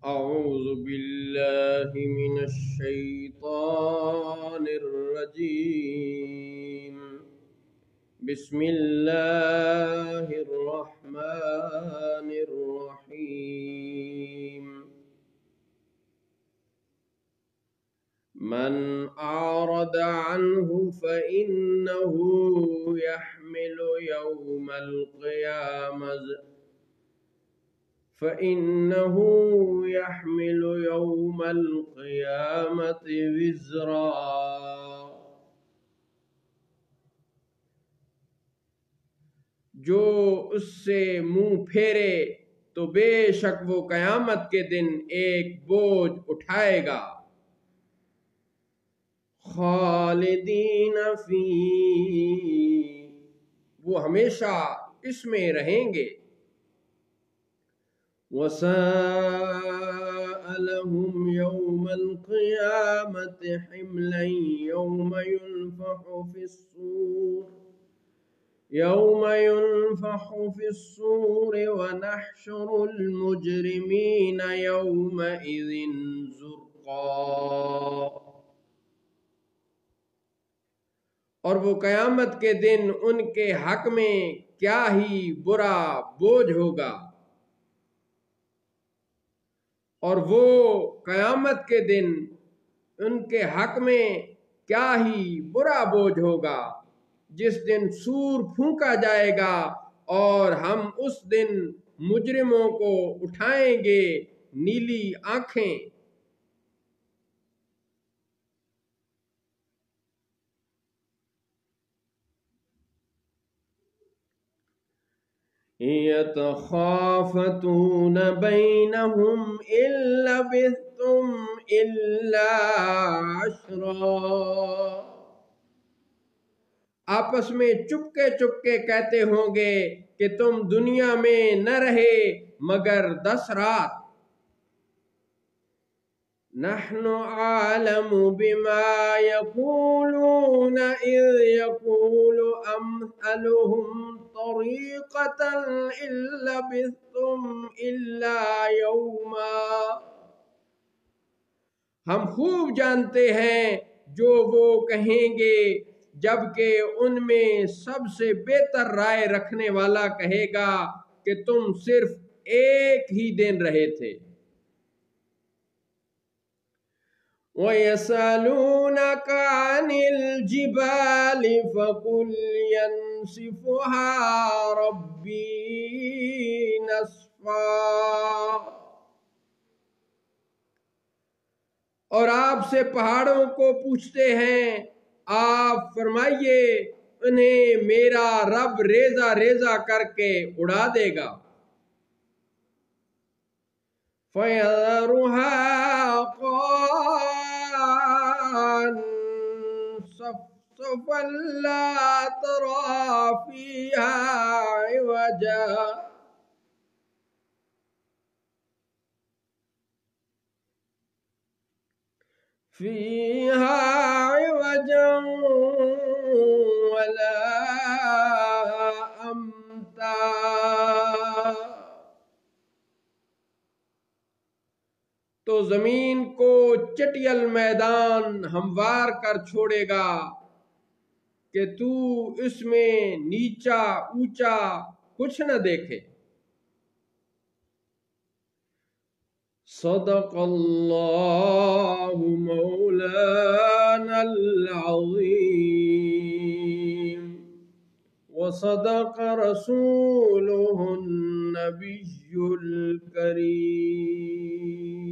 أعوذ بالله من الشيطان الرجيم. بسم الله الرحمن الرحيم. من أعرض عنه فإنه يحمل يوم القيامة وزرا. جو اس سے منہ پھیرے تو بے شک وہ قیامت کے دن ایک بوجھ اٹھائے گا. خالدین فی، وہ ہمیشہ اس میں رہیں گے. وَسَاءَ لَهُمْ يَوْمَ الْقِيَامَةِ حِمْلًا يَوْمَ يُنفَخُ فِي الصُّورِ وَنَحْشُرُ الْمُجْرِمِينَ يَوْمَئِذٍ زُرْقًا. اور وہ قیامت کے دن ان کے حق میں کیا ہی برا بوجھ ہوگا. اور وہ قیامت کے دن ان کے حق میں کیا ہی برا بوجھ ہوگا جس دن سور پھونکا جائے گا اور ہم اس دن مجرموں کو اٹھائیں گے نیلی آنکھیں. يَتَخَافَتُونَ بَيْنَهُمْ إِن لَّبِثْتُمْ إِلَّا عَشْرًا. آپس میں چپکے چپکے کہتے ہوں گے کہ تم دنیا میں نہ رہے مگر 10 رات. نحن عالم بما يقولون إذ يقول أمثلهم طريقة إن لبثتم إلا يوما. ہم خوب جانتے ہیں جو وہ کہیں گے جبکہ ان میں سب سے بہتر رائے رکھنے والا کہے گا کہ تم صرف ایک ہی دن رہے تھے. وَيَسْأَلُونَكَ عَنِ الْجِبَالِ فَقُلْ يَنسِفُهَا رَبِّي نَسْفًا. اور آپ سے پہاڑوں کو پوچھتے ہیں، آپ فرمائیے انہیں میرا رب ریزہ ریزہ کر کے اڑا دے گا. فَيَذَرُهَا قَاعًا صَفْصَفًا لَا تَرَىٰ فِيهَا عِوَجًا وَلَا أَمْتًا. تو زمین کو چٹیل میدان ہموار کر چھوڑے گا کہ تو اس میں نیچا اونچا کچھ نہ دیکھے. صدق اللہ مولانا العظیم وصدق رسولہ النبی الکریم.